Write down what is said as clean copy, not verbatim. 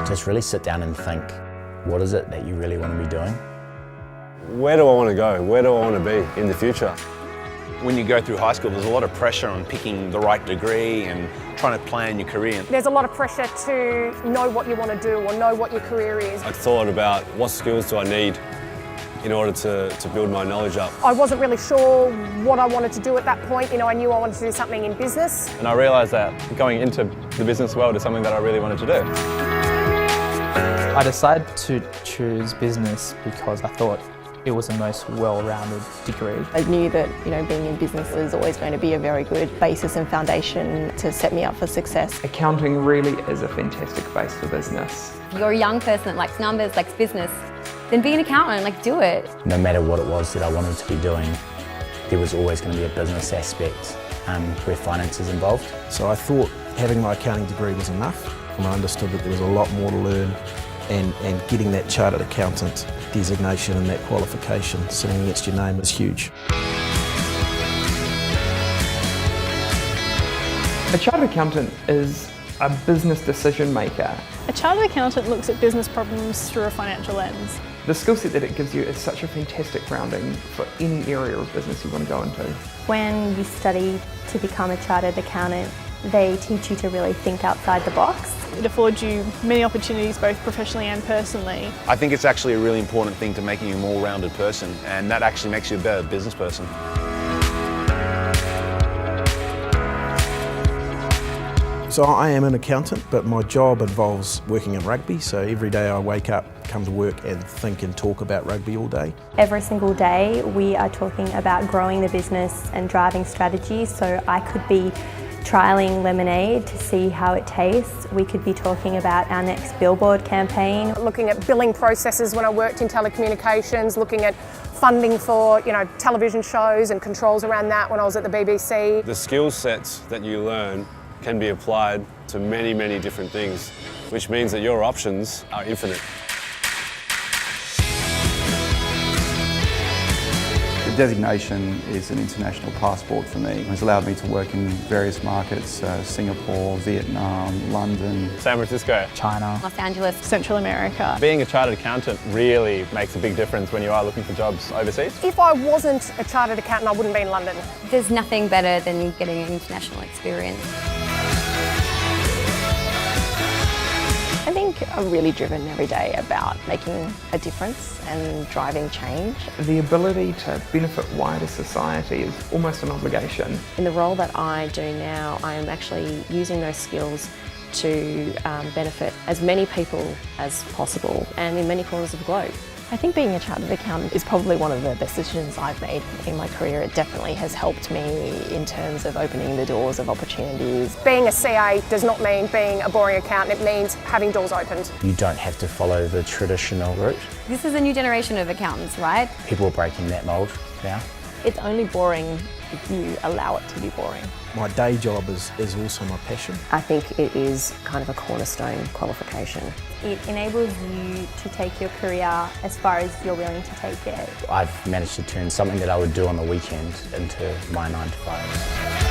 Just really sit down and think, what is it that you really want to be doing? Where do I want to go? Where do I want to be in the future? When you go through high school, there's a lot of pressure on picking the right degree and trying to plan your career. There's a lot of pressure to know what you want to do or know what your career is. I thought about what skills do I need in order to build my knowledge up. I wasn't really sure what I wanted to do at that point. You know, I knew I wanted to do something in business. And I realised that going into the business world is something that I really wanted to do. I decided to choose business because I thought it was the most well-rounded degree. I knew that, being in business was always going to be a very good basis and foundation to set me up for success. Accounting really is a fantastic base for business. If you're a young person that likes numbers, likes business, then be an accountant, do it. No matter what it was that I wanted to be doing, there was always going to be a business aspect where finance is involved. So I thought having my accounting degree was enough, and I understood that there was a lot more to learn, and getting that chartered accountant designation and that qualification sitting against your name was huge. A chartered accountant is a business decision maker. A chartered accountant looks at business problems through a financial lens. The skill set that it gives you is such a fantastic grounding for any area of business you want to go into. When you study to become a chartered accountant, they teach you to really think outside the box. It affords you many opportunities both professionally and personally. I think it's actually a really important thing to making you a more rounded person, and that actually makes you a better business person. So I am an accountant, but my job involves working in rugby, so every day I wake up, come to work and think and talk about rugby all day. Every single day we are talking about growing the business and driving strategy, so I could be trialling lemonade to see how it tastes. We could be talking about our next billboard campaign. Looking at billing processes when I worked in telecommunications, looking at funding for, television shows and controls around that when I was at the BBC. The skill sets that you learn can be applied to many, many different things, which means that your options are infinite. The designation is an international passport for me. It's allowed me to work in various markets, Singapore, Vietnam, London, San Francisco, China, Los Angeles, Central America. Being a chartered accountant really makes a big difference when you are looking for jobs overseas. If I wasn't a chartered accountant, I wouldn't be in London. There's nothing better than getting an international experience. I think I'm really driven every day about making a difference and driving change. The ability to benefit wider society is almost an obligation. In the role that I do now, I am actually using those skills to benefit as many people as possible and in many corners of the globe. I think being a chartered accountant is probably one of the best decisions I've made in my career. It definitely has helped me in terms of opening the doors of opportunities. Being a CA does not mean being a boring accountant, it means having doors opened. You don't have to follow the traditional route. This is a new generation of accountants, right? People are breaking that mould now. It's only boring if you allow it to be boring. My day job is also my passion. I think it is kind of a cornerstone qualification. It enables you to take your career as far as you're willing to take it. I've managed to turn something that I would do on the weekend into my 9 to 5.